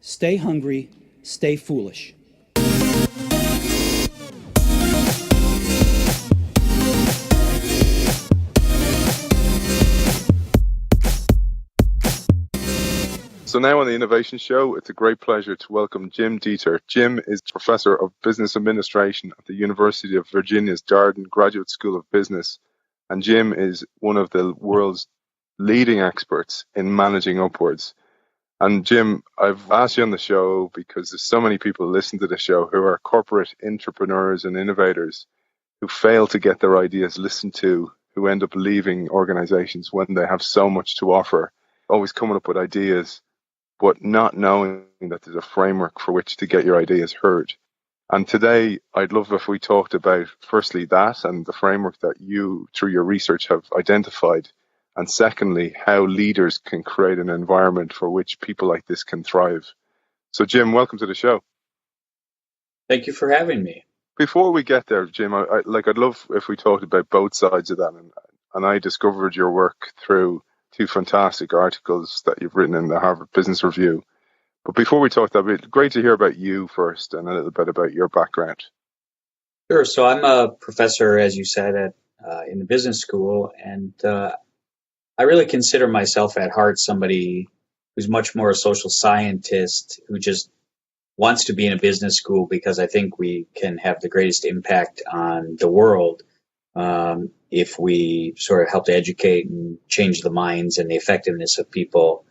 Stay hungry, stay foolish. So now on the Innovation Show, it's a great pleasure to welcome Jim Detert. Jim is Professor of Business Administration at the University of Virginia's Darden Graduate School of Business. And Jim is one of the world's leading experts in managing upwards. And Jim, I've asked you on the show because there's so many people listen to the show who are corporate intrapreneurs and innovators who fail to get their ideas listened to, who end up leaving organizations when they have so much to offer, always coming up with ideas, but not knowing that there's a framework for which to get your ideas heard. And today, I'd love if we talked about, firstly, that and the framework that you, through your research, have identified. And secondly, how leaders can create an environment for which people like this can thrive. So, Jim, welcome to the show. Thank you for having me. Before we get there, Jim, I'd love if we talked about both sides of that. And I discovered your work through two fantastic articles that you've written in the Harvard Business Review. But before we talk, that'd be great to hear about you first and a little bit about your background. Sure. So I'm a professor, as you said, in the business school, and I really consider myself at heart somebody who's much more a social scientist who just wants to be in a business school because I think we can have the greatest impact on the world if we sort of help to educate and change the minds and the effectiveness of people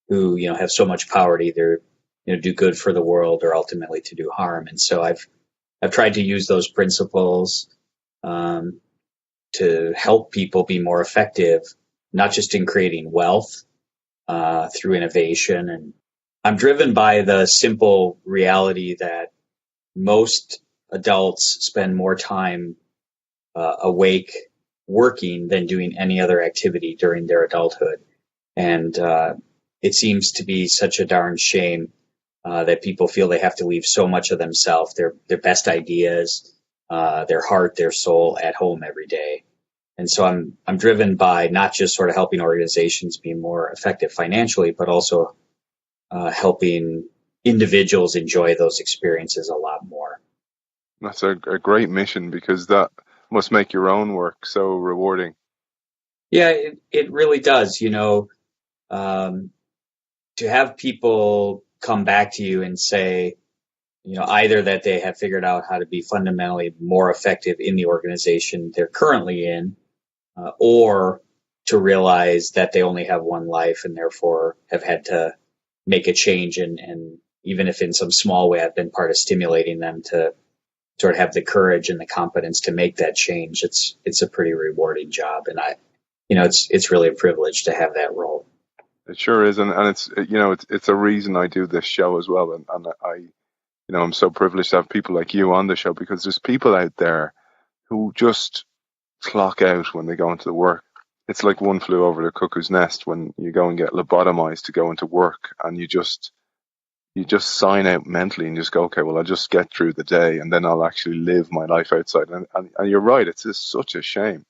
who, have so much power to either, do good for the world or ultimately to do harm. And so I've tried to use those principles to help people be more effective, not just in creating wealth through innovation. And I'm driven by the simple reality that most adults spend more time awake working than doing any other activity during their adulthood. And it seems to be such a darn shame that people feel they have to leave so much of themselves, their best ideas, their heart, their soul at home every day. And so I'm driven by not just sort of helping organizations be more effective financially, but also helping individuals enjoy those experiences a lot more. That's a great mission, because that must make your own work so rewarding. Yeah, it really does. To have people come back to you and say, either that they have figured out how to be fundamentally more effective in the organization they're currently in, or to realize that they only have one life and therefore have had to make a change. And even if in some small way I've been part of stimulating them to sort of have the courage and the competence to make that change, it's a pretty rewarding job. And it's really a privilege to have that role. It sure is. And it's a reason I do this show as well. And I'm so privileged to have people like you on the show, because there's people out there who just clock out when they go into the work. It's like one flew over the cuckoo's nest when you go and get lobotomized to go into work, and you just sign out mentally and just go, okay, well, I'll just get through the day and then I'll actually live my life outside. And you're right, it's just such a shame.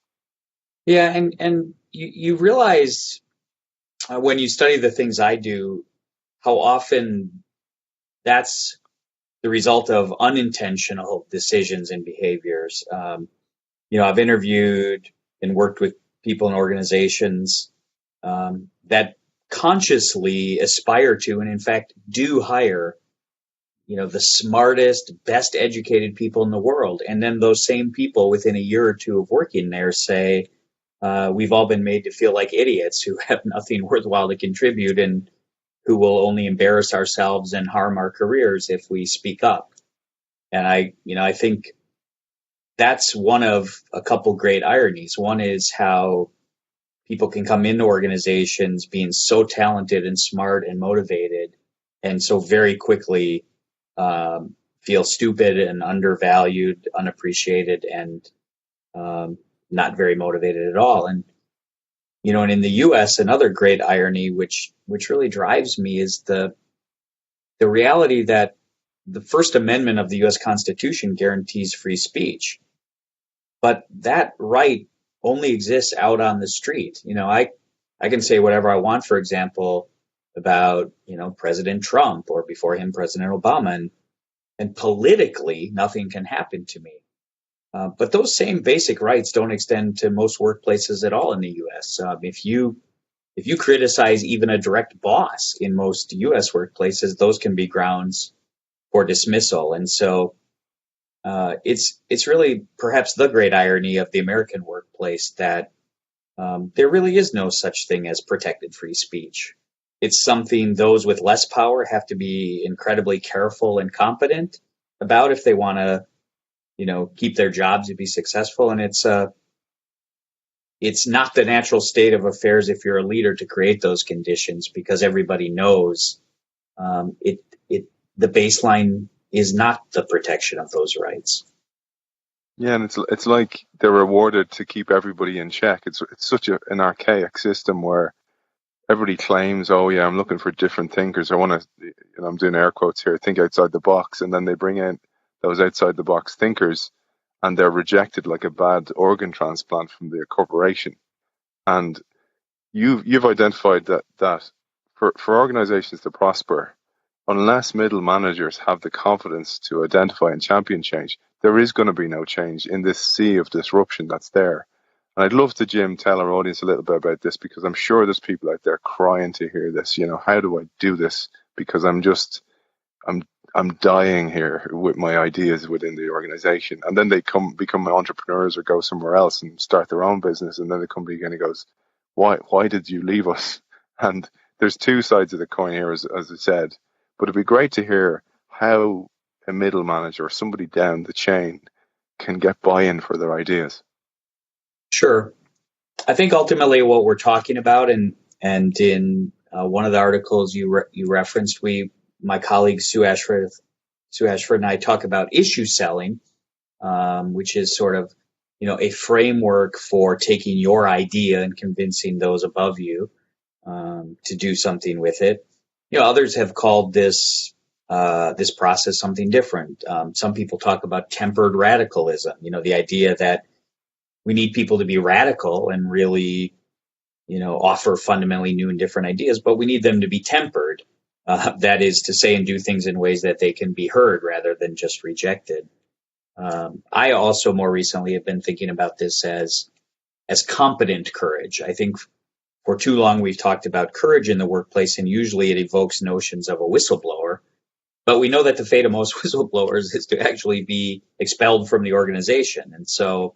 Yeah, and you realize when you study the things I do, how often that's the result of unintentional decisions and behaviors. I've interviewed and worked with people in organizations that consciously aspire to, and in fact do hire, the smartest, best educated people in the world. And then those same people within a year or two of working there say, we've all been made to feel like idiots who have nothing worthwhile to contribute and who will only embarrass ourselves and harm our careers if we speak up. And I think that's one of a couple great ironies. One is how people can come into organizations being so talented and smart and motivated, and so very quickly feel stupid and undervalued, unappreciated, and not very motivated at all. And and in the U.S., another great irony, which really drives me, is the reality that the First Amendment of the U.S. Constitution guarantees free speech, but that right only exists out on the street. I can say whatever I want, for example, about, President Trump or before him, President Obama. And politically, nothing can happen to me. But those same basic rights don't extend to most workplaces at all in the U.S. If you criticize even a direct boss in most U.S. workplaces, those can be grounds for dismissal. And so it's really perhaps the great irony of the American workplace that there really is no such thing as protected free speech. It's something those with less power have to be incredibly careful and competent about if they want to, keep their jobs and be successful. And it's not the natural state of affairs if you're a leader to create those conditions, because everybody knows the baseline is not the protection of those rights. Yeah, and it's like they're rewarded to keep everybody in check. It's such an archaic system where everybody claims, oh yeah, I'm looking for different thinkers. I want to, I'm doing air quotes here, think outside the box, and then they bring in those outside the box thinkers, and they're rejected like a bad organ transplant from the corporation. And you've identified that for organizations to prosper, unless middle managers have the confidence to identify and champion change, there is going to be no change in this sea of disruption that's there. And I'd love to, Jim, tell our audience a little bit about this, because I'm sure there's people out there crying to hear this. How do I do this? Because I'm dying here with my ideas within the organization. And then they become entrepreneurs or go somewhere else and start their own business. And then the company again goes, why did you leave us? And there's two sides of the coin here, as I said. But it'd be great to hear how a middle manager or somebody down the chain can get buy-in for their ideas. Sure. I think ultimately what we're talking about, and in one of the articles you referenced, my colleague Sue Ashford and I talk about issue selling, which is sort of, a framework for taking your idea and convincing those above you to do something with it. Others have called this process something different. Some people talk about tempered radicalism. The idea that we need people to be radical and really, offer fundamentally new and different ideas, but we need them to be tempered. That is to say and do things in ways that they can be heard rather than just rejected. I also more recently have been thinking about this as competent courage. I think for too long we've talked about courage in the workplace, and usually it evokes notions of a whistleblower. But we know that the fate of most whistleblowers is to actually be expelled from the organization. And so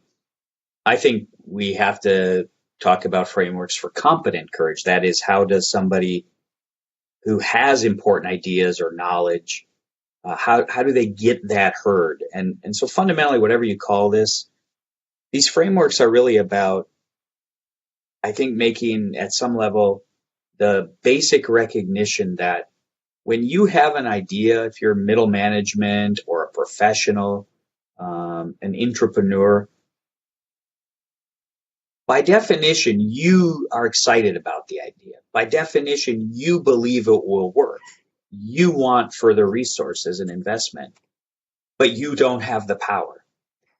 I think we have to talk about frameworks for competent courage. That is, how does somebody who has important ideas or knowledge, how do they get that heard? And so fundamentally, whatever you call this, these frameworks are really about, I think, making at some level the basic recognition that when you have an idea, if you're middle management or a professional, an intrapreneur, by definition, you are excited about the idea. By definition, you believe it will work. You want further resources and investment, but you don't have the power.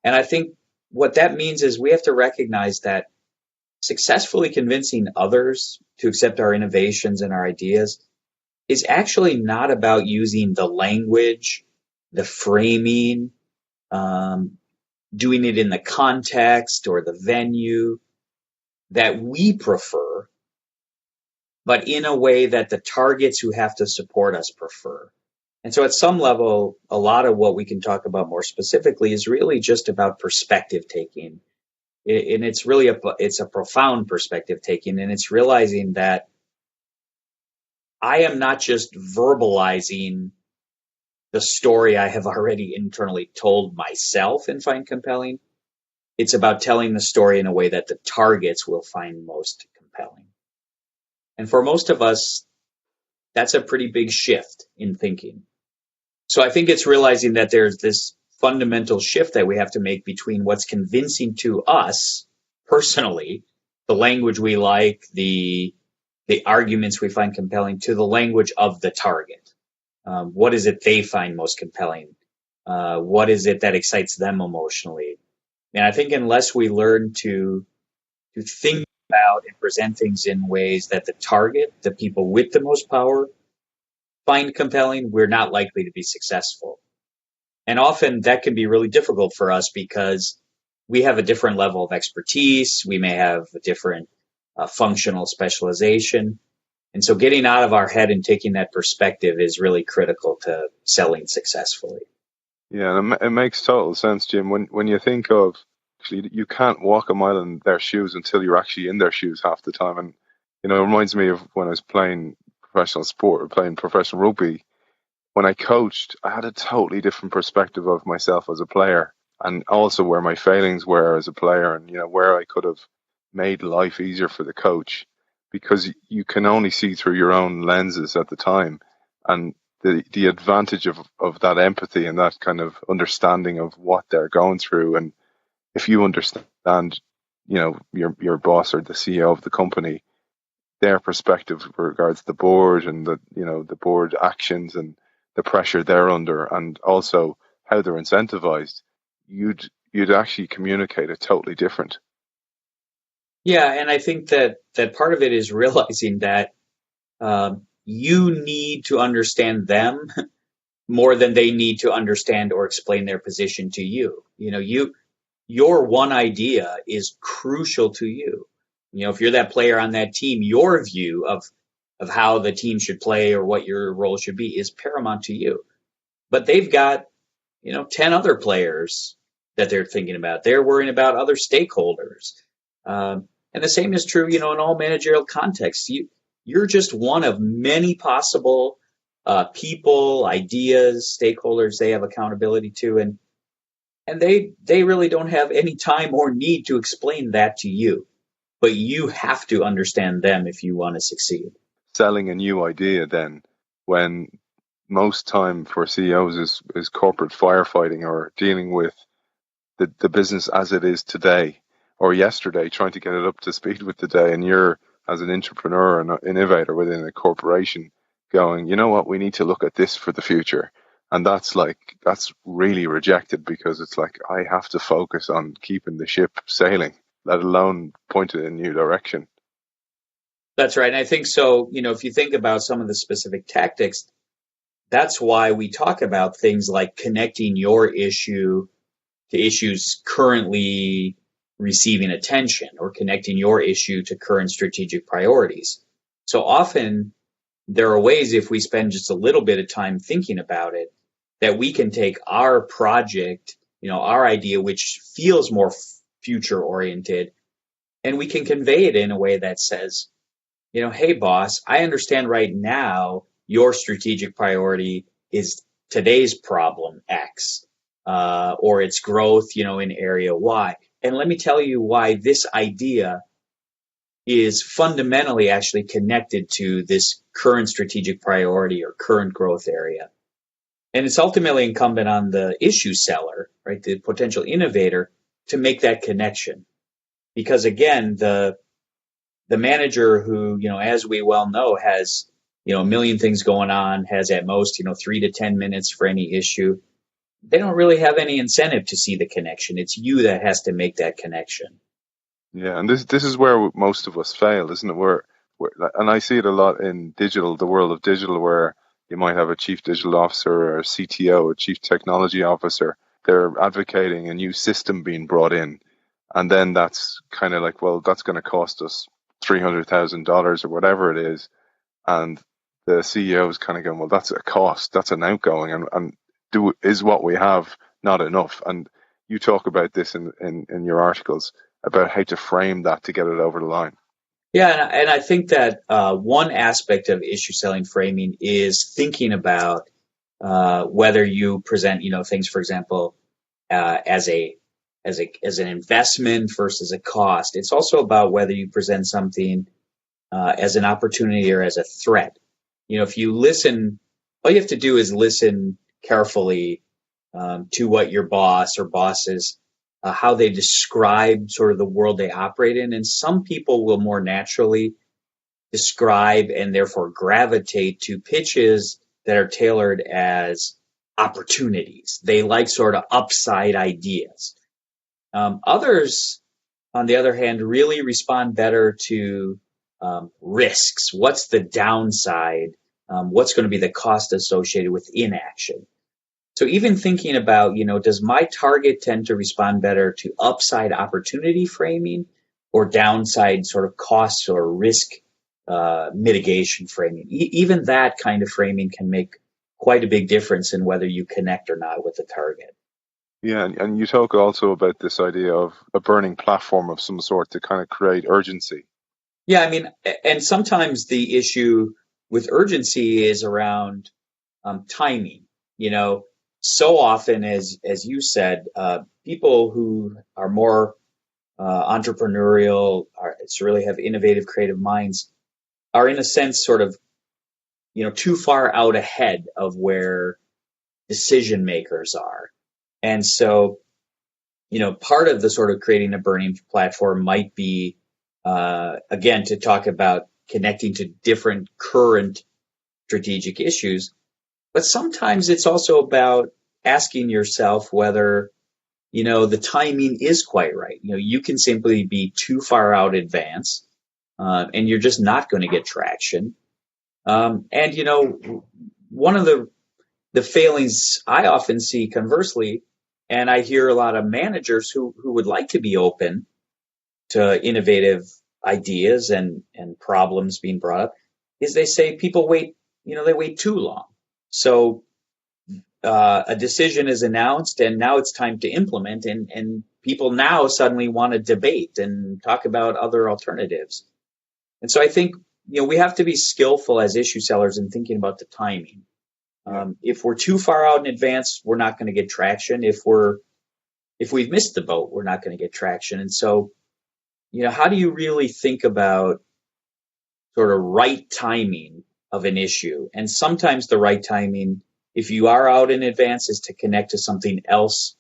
And I think what that means is we have to recognize that successfully convincing others to accept our innovations and our ideas is actually not about using the language, the framing, doing it in the context or the venue that we prefer, but in a way that the targets who have to support us prefer. And so at some level, a lot of what we can talk about more specifically is really just about perspective taking. And it's really it's a profound perspective taking, and it's realizing that I am not just verbalizing the story I have already internally told myself and find compelling. It's about telling the story in a way that the targets will find most compelling. And for most of us, that's a pretty big shift in thinking. So I think it's realizing that there's this fundamental shift that we have to make between what's convincing to us personally, the language we like, the arguments we find compelling, to the language of the target. What is it they find most compelling? What is it that excites them emotionally? And I think unless we learn to think about and present things in ways that the target, the people with the most power, find compelling, we're not likely to be successful. And often that can be really difficult for us because we have a different level of expertise. We may have a different functional specialization. And so getting out of our head and taking that perspective is really critical to selling successfully. Yeah, and it makes total sense, Jim. When you think of, actually, you can't walk a mile in their shoes until you're actually in their shoes half the time. And it reminds me of when I was playing professional sport or playing professional rugby. When I coached, I had a totally different perspective of myself as a player, and also where my failings were as a player, and where I could have made life easier for the coach, because you can only see through your own lenses at the time, and the advantage of that empathy and that kind of understanding of what they're going through. And if you understand, your boss or the CEO of the company, their perspective regards the board and the board actions and the pressure they're under, and also how they're incentivized, you'd actually communicate it totally different. Yeah, and I think that part of it is realizing that you need to understand them more than they need to understand or explain their position to you. Your one idea is crucial to you. If you're that player on that team, your view of how the team should play or what your role should be is paramount to you. But they've got, 10 other players that they're thinking about. They're worrying about other stakeholders. And the same is true, in all managerial contexts. You're just one of many possible people, ideas, stakeholders they have accountability to. And they really don't have any time or need to explain that to you. But you have to understand them if you want to succeed. Selling a new idea then, when most time for CEOs is corporate firefighting or dealing with the business as it is today or yesterday, trying to get it up to speed with today. And you're, as an intrapreneur and innovator within a corporation, going, you know what, we need to look at this for the future. And that's really rejected, because it's like, I have to focus on keeping the ship sailing, let alone point it in a new direction. That's right. And I think so, if you think about some of the specific tactics, that's why we talk about things like connecting your issue to issues currently receiving attention, or connecting your issue to current strategic priorities. So often there are ways, if we spend just a little bit of time thinking about it, that we can take our project, our idea, which feels more future oriented, and we can convey it in a way that says, hey, boss, I understand right now your strategic priority is today's problem X, or its growth, in area Y. And let me tell you why this idea is fundamentally actually connected to this current strategic priority or current growth area. And it's ultimately incumbent on the issue seller, right, the potential innovator, to make that connection. Because again, the manager who, as we well know, has, a million things going on, has at most, 3 to 10 minutes for any issue, they don't really have any incentive to see the connection. It's you that has to make that connection. Yeah, and this is where most of us fail, isn't it? And I see it a lot in digital, the world of digital, where you might have a chief digital officer or a CTO, a chief technology officer. They're advocating a new system being brought in, and then that's kind of like, well, that's going to cost us $300,000 or whatever it is, and the CEO is kind of going, well, that's a cost, that's an outgoing, and is what we have not enough? And you talk about this in your articles about how to frame that to get it over the line. Yeah, and I think that one aspect of issue selling framing is thinking about whether you present, things, for example, as an investment versus a cost. It's also about whether you present something as an opportunity or as a threat. If you listen, all you have to do is listen carefully to what your boss or bosses, how they describe sort of the world they operate in. And some people will more naturally describe and therefore gravitate to pitches that are tailored as opportunities. They like sort of upside ideas. Others on the other hand, really respond better to risks. What's the downside? What's going to be the cost associated with inaction? So even thinking about, does my target tend to respond better to upside opportunity framing or downside sort of costs or risk mitigation framing? Even that kind of framing can make quite a big difference in whether you connect or not with the target. Yeah, and you talk also about this idea of a burning platform of some sort to kind of create urgency. Yeah, I mean, and sometimes the issue with urgency is around timing. So often, as you said, people who are more entrepreneurial, really have innovative, creative minds, are in a sense sort of too far out ahead of where decision makers are, and so part of the sort of creating a burning platform might be again to talk about connecting to different current strategic issues. But sometimes it's also about asking yourself whether, the timing is quite right. You can simply be too far out in advance, and you're just not going to get traction. And one of the failings I often see conversely, and I hear a lot of managers who would like to be open to innovative ideas and problems being brought up, is they say people wait, they wait too long. So a decision is announced and now it's time to implement, and people now suddenly want to debate and talk about other alternatives. And so I think we have to be skillful as issue sellers in thinking about the timing. If we're too far out in advance, we're not going to get traction. If we've missed the boat, we're not going to get traction. And so how do you really think about sort of right timing of an issue? And sometimes the right timing, if you are out in advance, is to connect to something else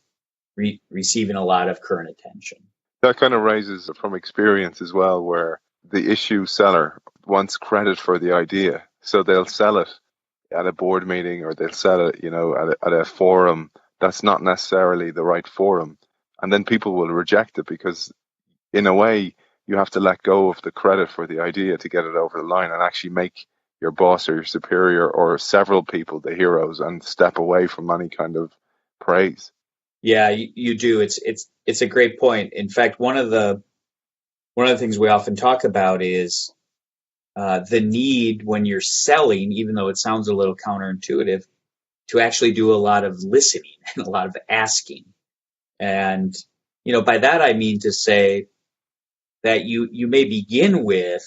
receiving a lot of current attention. That kind of raises from experience as well, where the issue seller wants credit for the idea. So they'll sell it at a board meeting, or they'll sell it, at a forum that's not necessarily the right forum. And then people will reject it because, in a way, you have to let go of the credit for the idea to get it over the line and actually make your boss or your superior or several people the heroes and step away from any kind of praise. Yeah, you do. It's a great point. In fact, one of the things we often talk about is the need when you're selling, even though it sounds a little counterintuitive, to actually do a lot of listening and a lot of asking. And by that I mean to say that you may begin with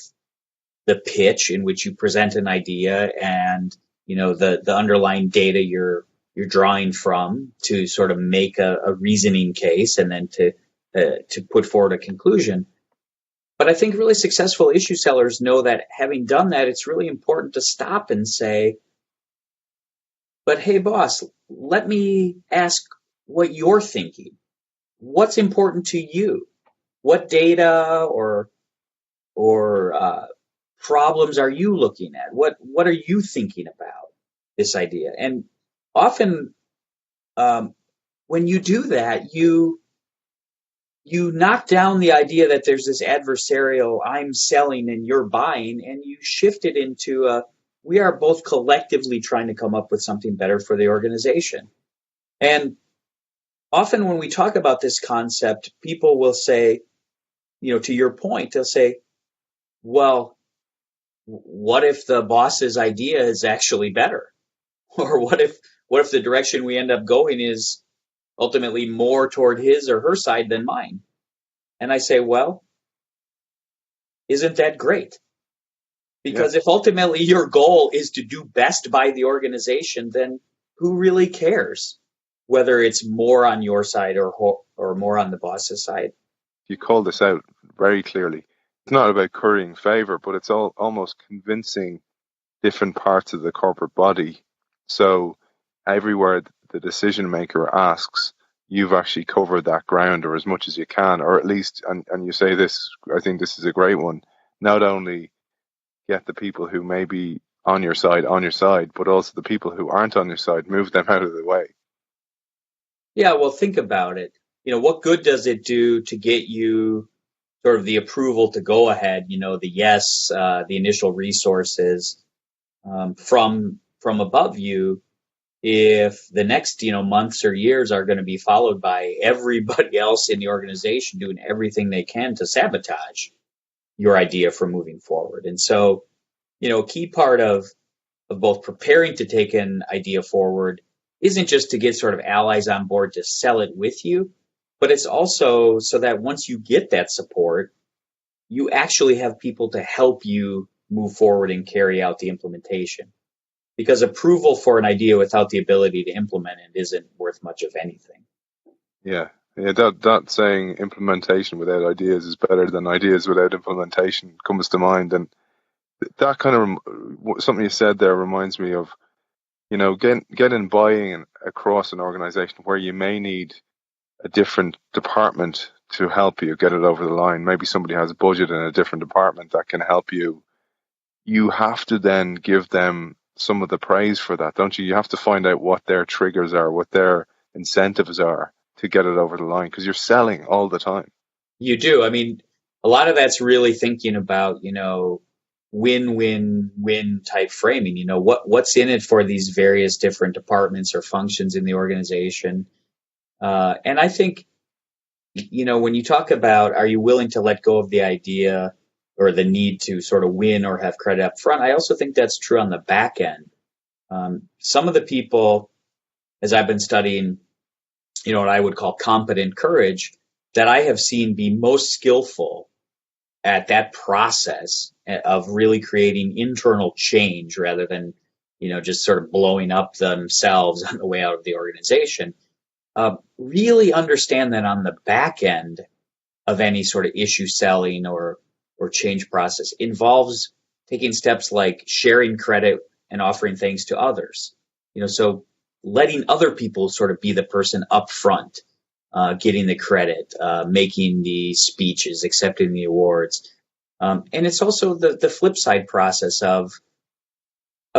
the pitch in which you present an idea and the underlying data you're drawing from to sort of make a reasoning case and then to put forward a conclusion. But I think really successful issue sellers know that having done that, it's really important to stop and say, but hey, boss, let me ask what you're thinking. What's important to you? What data or problems are you looking at? What are you thinking about this idea? And often when you do that, you knock down the idea that there's this adversarial, I'm selling and you're buying, and you shift it into we are both collectively trying to come up with something better for the organization. And often when we talk about this concept, people will say, to your point, they'll say, well, what if the boss's idea is actually better? Or what if the direction we end up going is ultimately more toward his or her side than mine? And I say, well, isn't that great? Because if ultimately your goal is to do best by the organization, then who really cares whether it's more on your side or more on the boss's side? You call this out very clearly. It's not about currying favor, but it's almost convincing different parts of the corporate body. So everywhere the decision maker asks, you've actually covered that ground, or as much as you can, or at least, and you say this, I think this is a great one, not only get the people who may be on your side, but also the people who aren't on your side, move them out of the way. Yeah, well, think about it. What good does it do to get you sort of the approval to go ahead, the yes, the initial resources from above you, if the next months or years are going to be followed by everybody else in the organization doing everything they can to sabotage your idea from moving forward. And so, a key part of both preparing to take an idea forward isn't just to get sort of allies on board to sell it with you, but it's also so that once you get that support, you actually have people to help you move forward and carry out the implementation. Because approval for an idea without the ability to implement it isn't worth much of anything. Yeah. Yeah, that saying implementation without ideas is better than ideas without implementation comes to mind. And that kind of something you said there reminds me of, getting buy-in across an organization where you may need a different department to help you get it over the line. Maybe somebody has a budget in a different department that can help you. You have to then give them some of the praise for that, don't you? You have to find out what their triggers are, what their incentives are to get it over the line, because you're selling all the time. You do. I mean, a lot of that's really thinking about, win-win-win type framing. What's in it for these various different departments or functions in the organization. And I think, when you talk about, are you willing to let go of the idea or the need to sort of win or have credit up front? I also think that's true on the back end. Some of the people, as I've been studying, what I would call competent courage, that I have seen be most skillful at that process of really creating internal change rather than, just sort of blowing up themselves on the way out of the organization, really understand that on the back end of any sort of issue selling or change process involves taking steps like sharing credit and offering things to others. So letting other people sort of be the person up front, getting the credit, making the speeches, accepting the awards. And it's also the flip side process of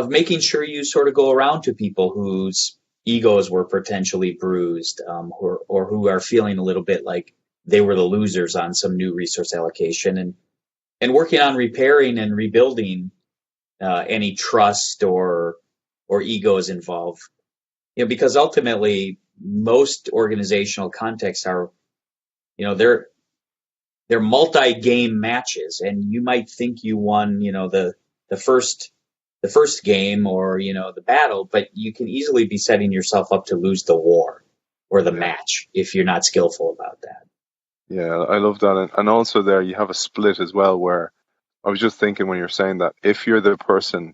making sure you sort of go around to people whose egos were potentially bruised, or who are feeling a little bit like they were the losers on some new resource allocation, and working on repairing and rebuilding any trust or egos involved. Because ultimately most organizational contexts are, they're multi-game matches, and you might think you won, the first game or, the battle, but you can easily be setting yourself up to lose the war or the match if you're not skillful about that. Yeah, I love that. And also there you have a split as well, where I was just thinking when you're saying that, if you're the person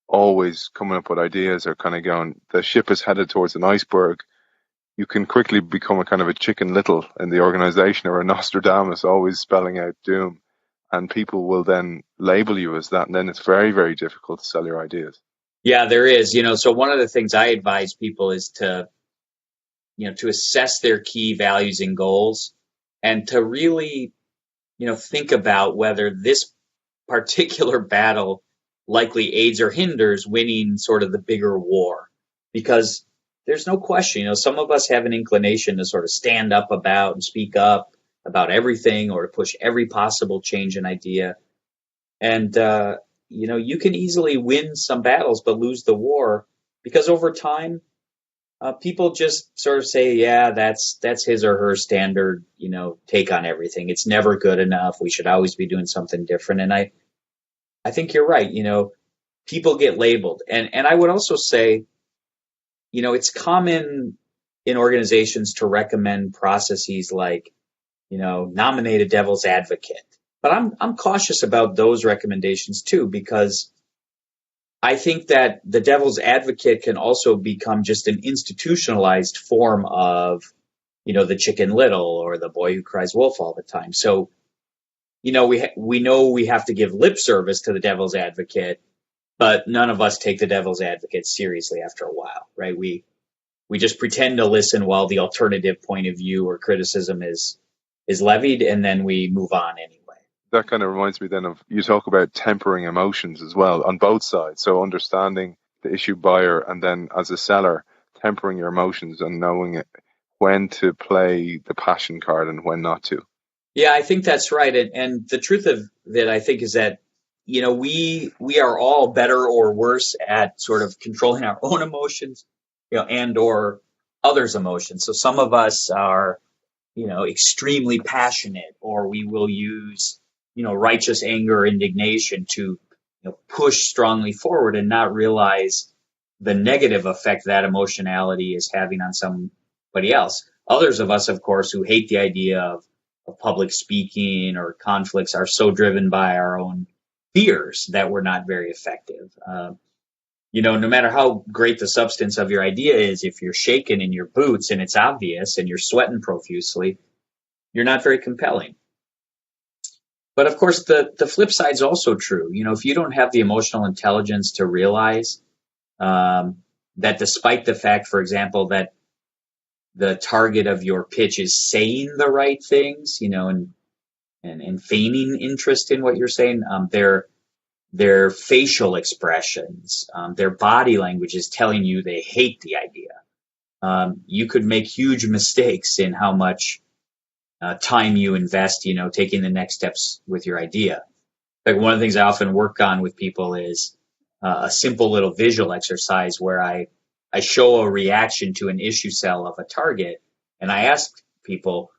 always coming up with ideas or kind of going, the ship is headed towards an iceberg, you can quickly become a kind of a Chicken Little in the organization, or a Nostradamus always spelling out doom. And people will then label you as that. And then it's very, very difficult to sell your ideas. Yeah, there is. So one of the things I advise people is to assess their key values and goals, and to really, think about whether this particular battle likely aids or hinders winning sort of the bigger war. Because there's no question, some of us have an inclination to sort of stand up about and speak up about everything, or to push every possible change and idea. And, you can easily win some battles, but lose the war, because over time, people just sort of say, yeah, that's his or her standard, take on everything. It's never good enough. We should always be doing something different. And I think you're right. People get labeled. And I would also say, it's common in organizations to recommend processes like, nominate a devil's advocate. But I'm cautious about those recommendations too, because I think that the devil's advocate can also become just an institutionalized form of, the Chicken Little or the boy who cries wolf all the time. So, we know we have to give lip service to the devil's advocate, but none of us take the devil's advocate seriously after a while, right? We just pretend to listen while the alternative point of view or criticism is levied, and then we move on anyway. That kind of reminds me then of, you talk about tempering emotions as well on both sides. So understanding the issue buyer, and then as a seller, tempering your emotions and knowing when to play the passion card and when not to. Yeah, I think that's right. And the truth of it, I think, is that, we are all better or worse at sort of controlling our own emotions, and or others' emotions. So some of us are, extremely passionate, or we will use, righteous anger or indignation to, push strongly forward and not realize the negative effect that emotionality is having on somebody else. Others of us, of course, who hate the idea of public speaking or conflicts are so driven by our own fears that we're not very effective. No matter how great the substance of your idea is, if you're shaking in your boots and it's obvious and you're sweating profusely, you're not very compelling. But of course, the flip side is also true. If you don't have the emotional intelligence to realize that despite the fact, for example, that the target of your pitch is saying the right things, and feigning interest in what you're saying, their facial expressions, their body language is telling you they hate the idea. You could make huge mistakes in how much time you invest, taking the next steps with your idea. Like, one of the things I often work on with people is a simple little visual exercise where I show a reaction to an issue cell of a target, and I ask people,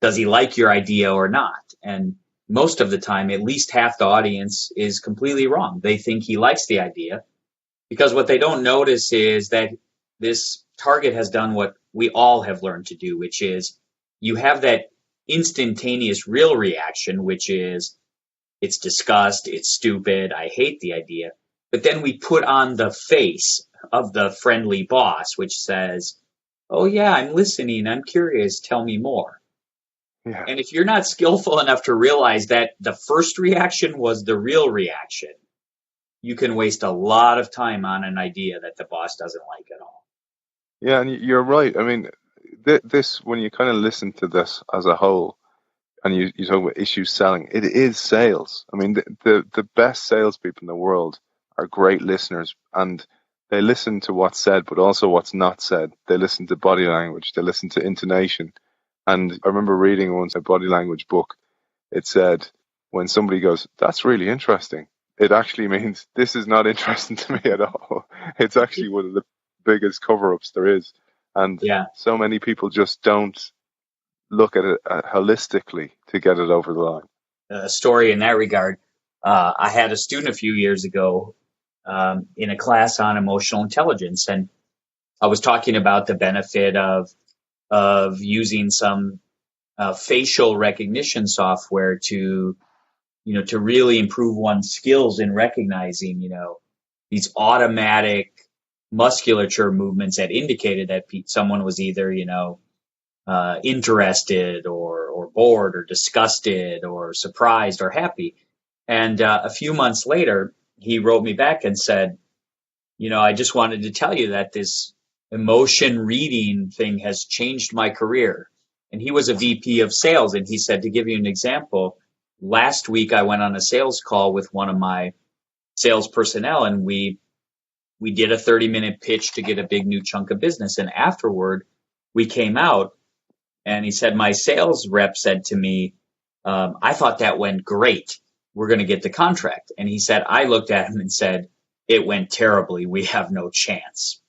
does he like your idea or not? And most of the time, at least half the audience is completely wrong. They think he likes the idea, because what they don't notice is that this target has done what we all have learned to do, which is you have that instantaneous real reaction, which is it's disgust, it's stupid, I hate the idea. But then we put on the face of the friendly boss, which says, oh yeah, I'm listening, I'm curious, tell me more. Yeah. And if you're not skillful enough to realize that the first reaction was the real reaction, you can waste a lot of time on an idea that the boss doesn't like at all. Yeah, and you're right. I mean, this, when you kind of listen to this as a whole, and you talk about issue selling, it is sales. I mean, the best salespeople in the world are great listeners, and they listen to what's said, but also what's not said. They listen to body language, they listen to intonation. And I remember reading once a body language book. It said, when somebody goes, "That's really interesting," it actually means this is not interesting to me at all. It's actually one of the biggest cover-ups there is. And Yeah. so many people just don't look at it holistically to get it over the line. A story in that regard. I had a student a few years ago in a class on emotional intelligence, and I was talking about the benefit of using some facial recognition software to really improve one's skills in recognizing these automatic musculature movements that indicated that someone was either interested or bored or disgusted or surprised or happy. And a few months later, he wrote me back and said, I just wanted to tell you that this emotion reading thing has changed my career. And he was a VP of sales. And he said, to give you an example, last week I went on a sales call with one of my sales personnel, and we did a 30-minute pitch to get a big new chunk of business. And afterward, we came out, and he said, my sales rep said to me, I thought that went great. We're going to get the contract. And he said, I looked at him and said, it went terribly. We have no chance.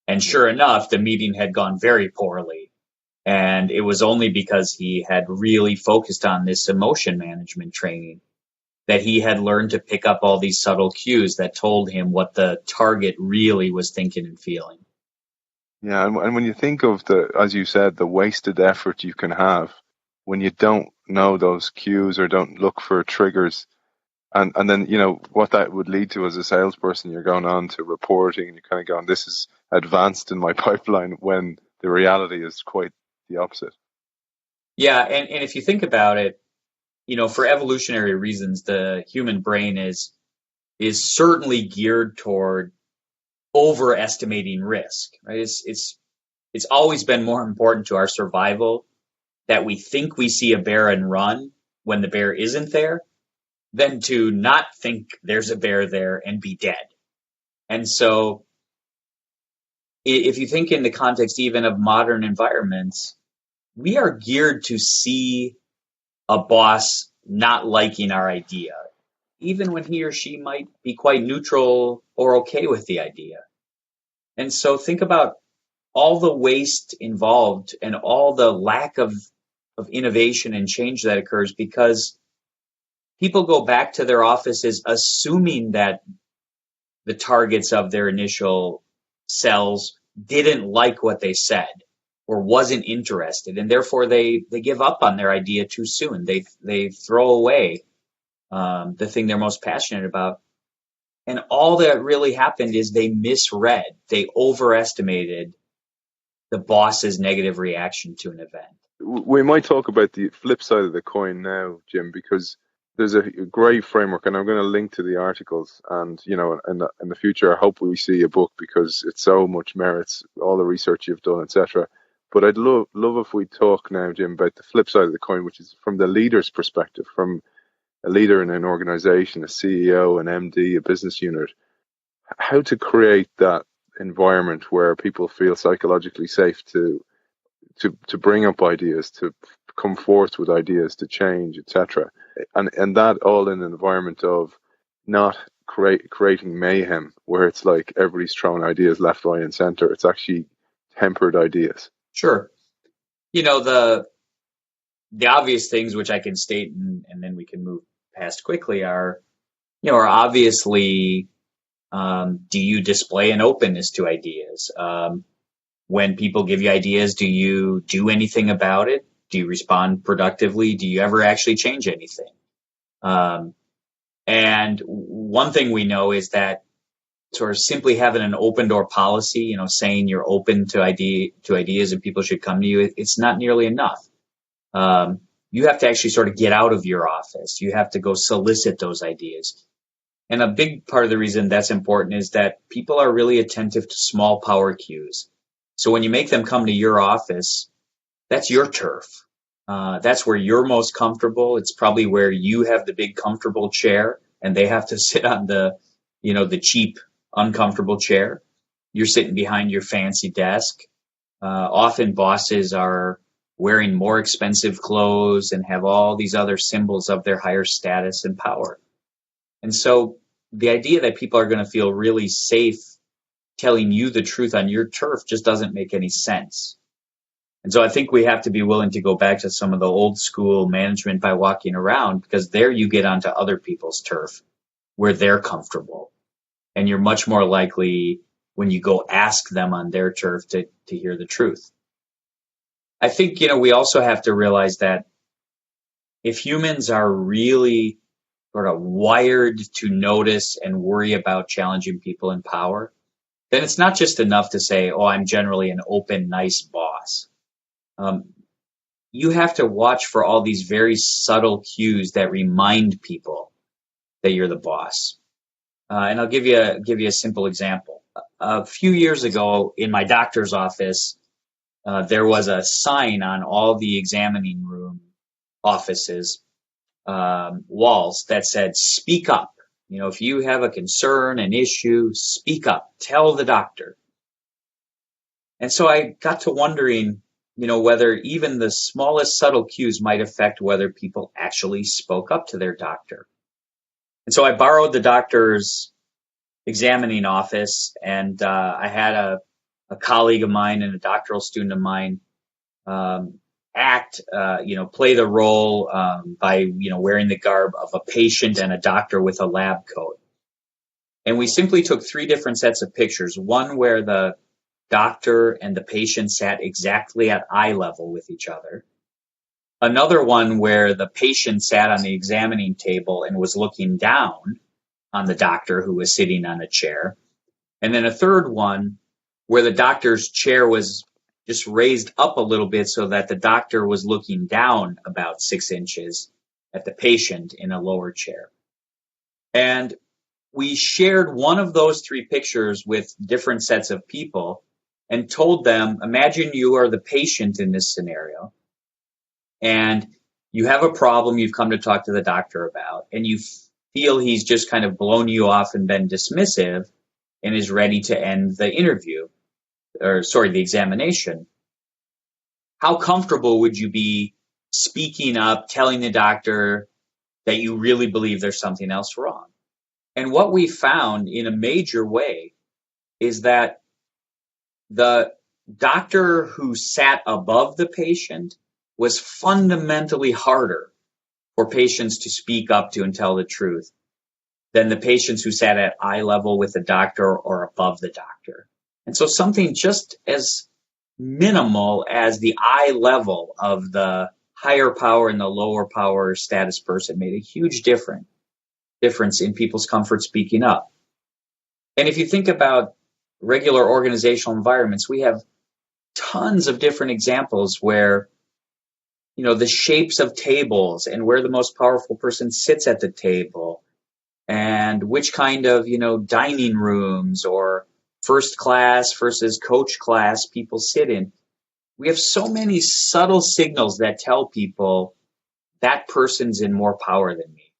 And sure enough, the meeting had gone very poorly. And it was only because he had really focused on this emotion management training that he had learned to pick up all these subtle cues that told him what the target really was thinking and feeling. Yeah, and when you think of as you said, the wasted effort you can have when you don't know those cues or don't look for triggers, and then what that would lead to as a salesperson, you're going on to reporting and you're kind of going, this is advanced in my pipeline, when the reality is quite the opposite. Yeah, and if you think about it, for evolutionary reasons, the human brain is certainly geared toward overestimating risk, right? It's always been more important to our survival that we think we see a bear and run when the bear isn't there than to not think there's a bear there and be dead. And so if you think in the context even of modern environments, we are geared to see a boss not liking our idea, even when he or she might be quite neutral or okay with the idea. And so think about all the waste involved and all the lack of innovation and change that occurs because people go back to their offices assuming that the targets of their initial cells didn't like what they said or wasn't interested, and therefore they give up on their idea too soon. They throw away the thing they're most passionate about. And all that really happened is they misread, they overestimated the boss's negative reaction to an event. We might talk about the flip side of the coin now, Jim, because there's a great framework, and I'm going to link to the articles. And in the future, I hope we see a book because it so much merits all the research you've done, etc. But I'd love if we talk now, Jim, about the flip side of the coin, which is from the leader's perspective, from a leader in an organization, a CEO, an MD, a business unit, how to create that environment where people feel psychologically safe to bring up ideas, to come forth with ideas, to change, etc. And that all in an environment of not creating mayhem where it's like everybody's throwing ideas left, right, and center. It's actually tempered ideas. Sure. The obvious things which I can state and then we can move past quickly are obviously, do you display an openness to ideas? When people give you ideas, do you do anything about it? Do you respond productively? Do you ever actually change anything? And one thing we know is that sort of simply having an open door policy, saying you're open to ideas and people should come to you, it's not nearly enough. You have to actually sort of get out of your office. You have to go solicit those ideas. And a big part of the reason that's important is that people are really attentive to small power cues. So when you make them come to your office, that's your turf. That's where you're most comfortable. It's probably where you have the big comfortable chair and they have to sit on the cheap, uncomfortable chair. You're sitting behind your fancy desk. Often bosses are wearing more expensive clothes and have all these other symbols of their higher status and power. And so the idea that people are going to feel really safe telling you the truth on your turf just doesn't make any sense. And so I think we have to be willing to go back to some of the old school management by walking around, because there you get onto other people's turf where they're comfortable. And you're much more likely when you go ask them on their turf to hear the truth. I think, we also have to realize that if humans are really sort of wired to notice and worry about challenging people in power, then it's not just enough to say, oh, I'm generally an open, nice boss. You have to watch for all these very subtle cues that remind people that you're the boss. And I'll give you a simple example. A few years ago in my doctor's office, there was a sign on all the examining room offices walls that said, speak up. If you have a concern, an issue, speak up, tell the doctor. And so I got to wondering, whether even the smallest subtle cues might affect whether people actually spoke up to their doctor. And so I borrowed the doctor's examining office, and I had a colleague of mine and a doctoral student of mine play the role by wearing the garb of a patient and a doctor with a lab coat. And we simply took 3 different sets of pictures, one where the doctor and the patient sat exactly at eye level with each other, another one where the patient sat on the examining table and was looking down on the doctor who was sitting on a chair, and then a third one where the doctor's chair was just raised up a little bit so that the doctor was looking down about 6 inches at the patient in a lower chair. And we shared one of those 3 pictures with different sets of people and told them, imagine you are the patient in this scenario and you have a problem you've come to talk to the doctor about, and you feel he's just kind of blown you off and been dismissive and is ready to end the the examination. How comfortable would you be speaking up, telling the doctor that you really believe there's something else wrong. And what we found in a major way is that the doctor who sat above the patient was fundamentally harder for patients to speak up to and tell the truth than the patients who sat at eye level with the doctor or above the doctor. And so something just as minimal as the eye level of the higher power and the lower power status person made a huge difference in people's comfort speaking up. And if you think about regular organizational environments, we have tons of different examples where, the shapes of tables and where the most powerful person sits at the table and which kind of, dining rooms or first class versus coach class people sit in. We have so many subtle signals that tell people that person's in more power than me.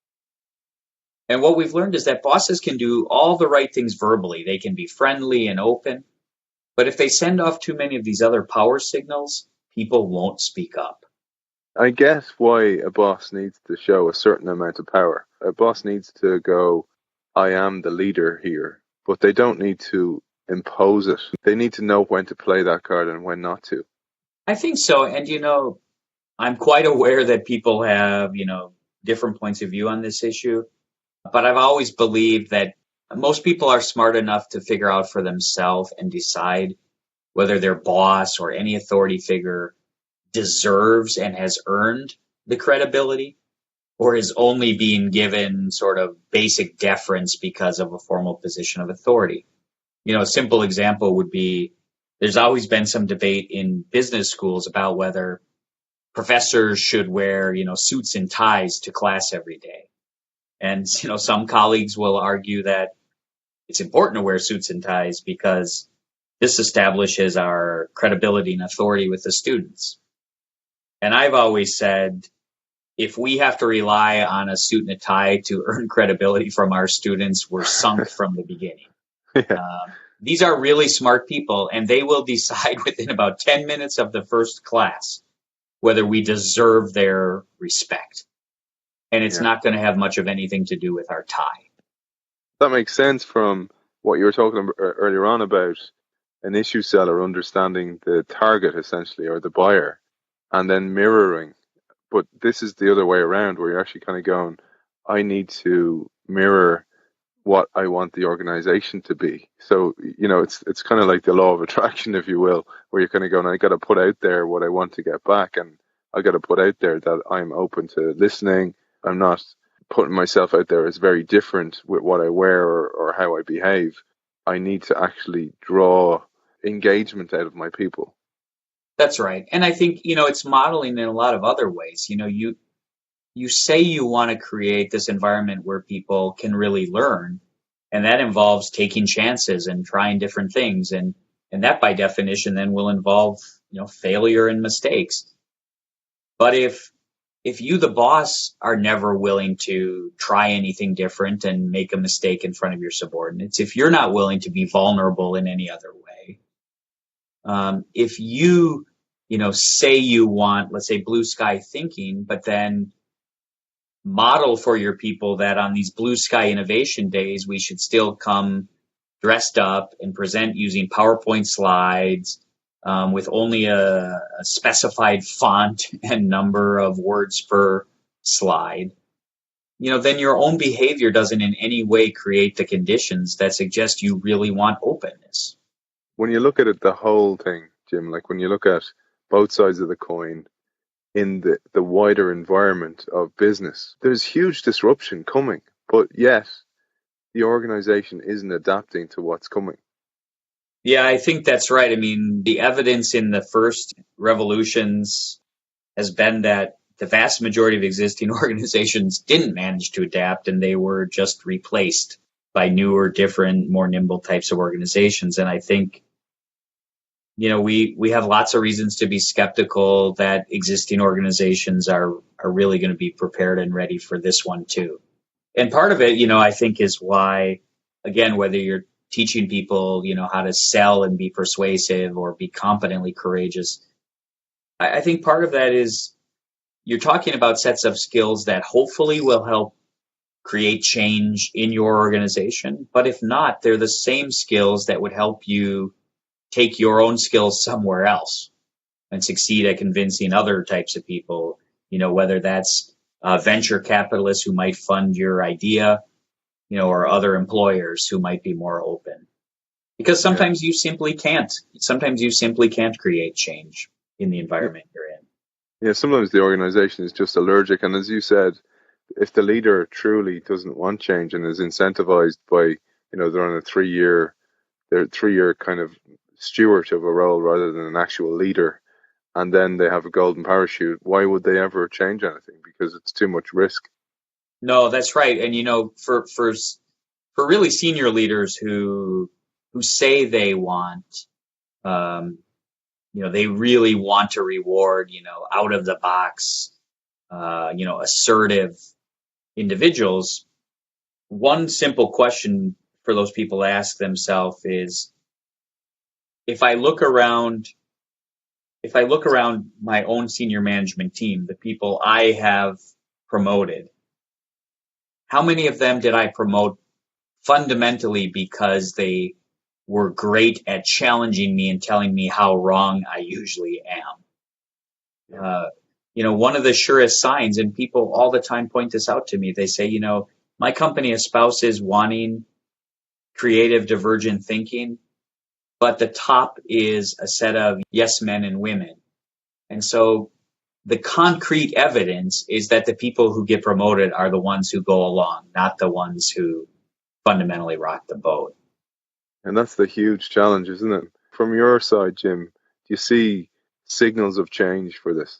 And what we've learned is that bosses can do all the right things verbally. They can be friendly and open. But if they send off too many of these other power signals, people won't speak up. I guess why a boss needs to show a certain amount of power. A boss needs to go, I am the leader here, but they don't need to impose it. They need to know when to play that card and when not to. I think so. And, I'm quite aware that people have, different points of view on this issue. But I've always believed that most people are smart enough to figure out for themselves and decide whether their boss or any authority figure deserves and has earned the credibility or is only being given sort of basic deference because of a formal position of authority. A simple example would be there's always been some debate in business schools about whether professors should wear, suits and ties to class every day. And, some colleagues will argue that it's important to wear suits and ties because this establishes our credibility and authority with the students. And I've always said, if we have to rely on a suit and a tie to earn credibility from our students, we're sunk from the beginning. Yeah. These are really smart people, and they will decide within about 10 minutes of the first class whether we deserve their respect. And it's not going to have much of anything to do with our tie. That makes sense from what you were talking about earlier on about an issue seller understanding the target essentially or the buyer and then mirroring. But this is the other way around where you're actually kind of going, I need to mirror what I want the organization to be. So, it's kind of like the law of attraction, if you will, where you're kind of going, I got to put out there what I want to get back. And I got to put out there that I'm open to listening. I'm not putting myself out there as very different with what I wear or how I behave. I need to actually draw engagement out of my people. That's right. And I think, it's modeling in a lot of other ways. You say you want to create this environment where people can really learn, and that involves taking chances and trying different things. And that by definition then will involve, failure and mistakes. But if you, the boss, are never willing to try anything different and make a mistake in front of your subordinates, if you're not willing to be vulnerable in any other way, if you, say you want, let's say, blue sky thinking, but then model for your people that on these blue sky innovation days, we should still come dressed up and present using PowerPoint slides, with only a specified font and number of words per slide, then your own behavior doesn't in any way create the conditions that suggest you really want openness. When you look at it, the whole thing, Jim, like when you look at both sides of the coin in the wider environment of business, there's huge disruption coming, but yet the organization isn't adapting to what's coming. Yeah, I think that's right. I mean, the evidence in the first revolutions has been that the vast majority of existing organizations didn't manage to adapt, and they were just replaced by newer, different, more nimble types of organizations. And I think, we have lots of reasons to be skeptical that existing organizations are really going to be prepared and ready for this one too. And part of it, I think is why, again, whether you're teaching people, how to sell and be persuasive or be competently courageous, I think part of that is you're talking about sets of skills that hopefully will help create change in your organization. But if not, they're the same skills that would help you take your own skills somewhere else and succeed at convincing other types of people, whether that's venture capitalists who might fund your idea, or other employers who might be more open. Because sometimes you simply can't. Sometimes you simply can't create change in the environment you're in. Yeah, sometimes the organization is just allergic. And as you said, if the leader truly doesn't want change and is incentivized by, they're on they're 3 year kind of steward of a role rather than an actual leader, and then they have a golden parachute, why would they ever change anything? Because it's too much risk. No, that's right. And for really senior leaders who say they want, they really want to reward, out of the box, assertive individuals. One simple question for those people to ask themselves is, if I look around my own senior management team, the people I have promoted, how many of them did I promote fundamentally because they were great at challenging me and telling me how wrong I usually am? One of the surest signs, and people all the time point this out to me, they say, my company espouses wanting creative, divergent thinking, but the top is a set of yes men and women. And so the concrete evidence is that the people who get promoted are the ones who go along, not the ones who fundamentally rock the boat. And that's the huge challenge, isn't it? From your side, Jim, do you see signals of change for this?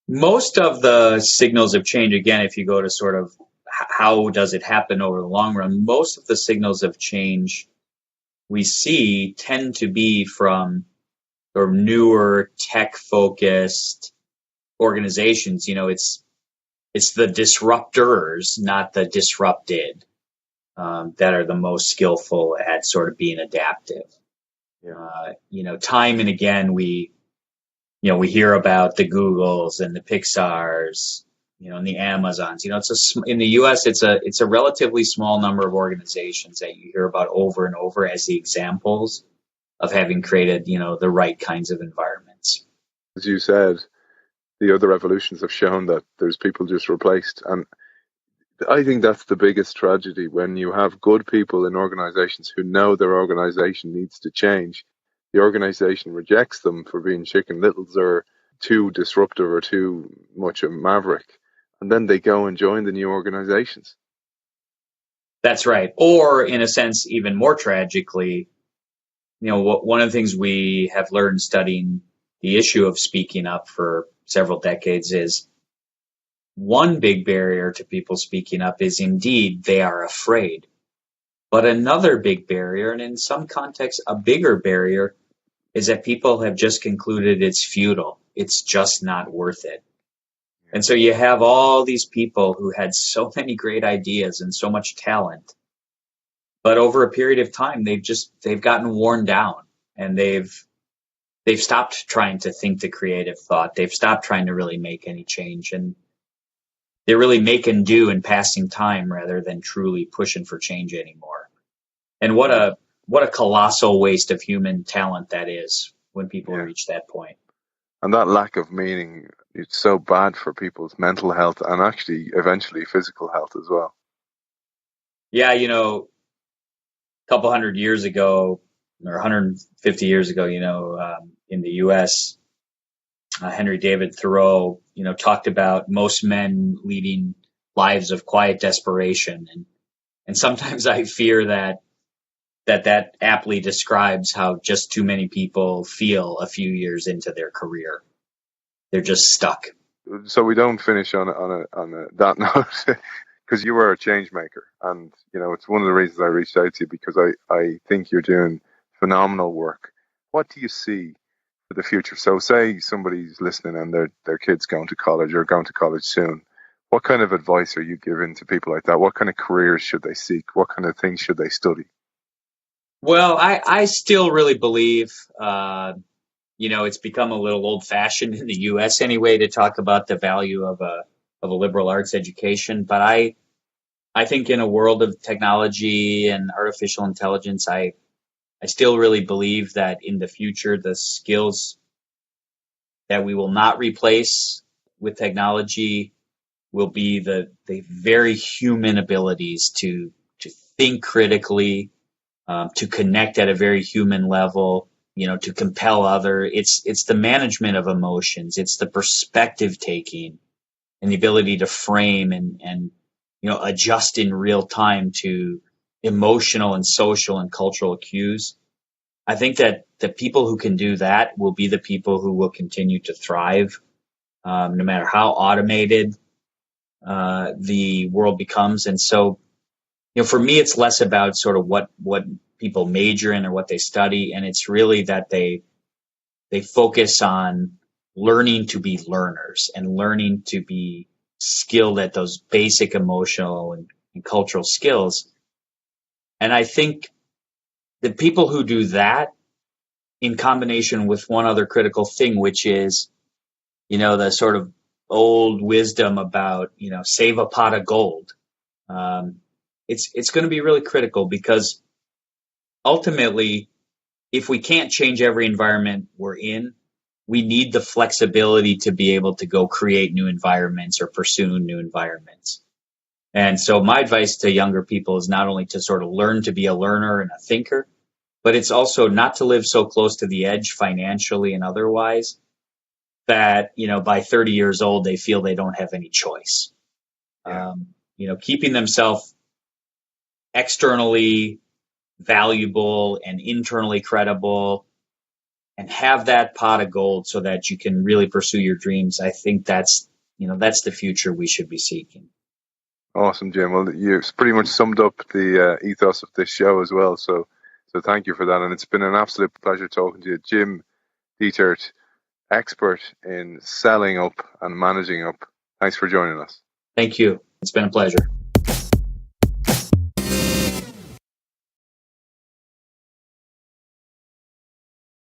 Most of the signals of change, again, if you go to sort of how does it happen over the long run, most of the signals of change we see tend to be from or newer tech-focused organizations. It's the disruptors, not the disrupted, that are the most skillful at sort of being adaptive. Time and again, we hear about the Googles and the Pixars, and the Amazons. In the U.S., it's a relatively small number of organizations that you hear about over and over as the examples of having created, the right kinds of environments. As you said, the other revolutions have shown that there's people just replaced. And I think that's the biggest tragedy, when you have good people in organizations who know their organization needs to change. The organization rejects them for being chicken littles or too disruptive or too much a maverick. And then they go and join the new organizations. That's right. Or in a sense, even more tragically, one of the things we have learned studying the issue of speaking up for several decades is one big barrier to people speaking up is indeed they are afraid. But another big barrier, and in some contexts a bigger barrier, is that people have just concluded it's futile. It's just not worth it. And so you have all these people who had so many great ideas and so much talent, but over a period of time, they've gotten worn down, and they've stopped trying to think the creative thought. They've stopped trying to really make any change, and they're really make and do and passing time rather than truly pushing for change anymore. And what a colossal waste of human talent that is when people reach that point. And that lack of meaning, it's so bad for people's mental health and actually eventually physical health as well. Yeah, a couple hundred years ago, or 150 years ago, in the U.S., Henry David Thoreau, talked about most men leading lives of quiet desperation. And sometimes I fear that aptly describes how just too many people feel a few years into their career. They're just stuck. So we don't finish on that note, because you were a change maker, and it's one of the reasons I reached out to you, because I think you're doing phenomenal work. What do you see for the future? So say somebody's listening and their kid's going to college or going to college soon. What kind of advice are you giving to people like that? What kind of careers should they seek? What kind of things should they study? Well, I still really believe, it's become a little old-fashioned in the U.S. anyway to talk about the value of a liberal arts education. But I think in a world of technology and artificial intelligence, I still really believe that in the future, the skills that we will not replace with technology will be the very human abilities to think critically, to connect at a very human level, to compel other. It's the management of emotions. It's the perspective taking and the ability to frame and adjust in real time to emotional and social and cultural cues. I think that the people who can do that will be the people who will continue to thrive, no matter how automated the world becomes. And so, for me, it's less about sort of what people major in or what they study, and it's really that they focus on learning to be learners and learning to be skilled at those basic emotional and cultural skills. And I think the people who do that, in combination with one other critical thing, which is, the sort of old wisdom about, save a pot of gold. It's going to be really critical, because ultimately, if we can't change every environment we're in, we need the flexibility to be able to go create new environments or pursue new environments. And so my advice to younger people is not only to sort of learn to be a learner and a thinker, but it's also not to live so close to the edge financially and otherwise that, by 30 years old, they feel they don't have any choice. Yeah. Keeping themselves externally valuable and internally credible and have that pot of gold so that you can really pursue your dreams. I think that's the future we should be seeking. Awesome, Jim. Well, you've pretty much summed up the ethos of this show as well. So thank you for that. And it's been an absolute pleasure talking to you. Jim Detert, expert in selling up and managing up. Thanks for joining us. Thank you. It's been a pleasure.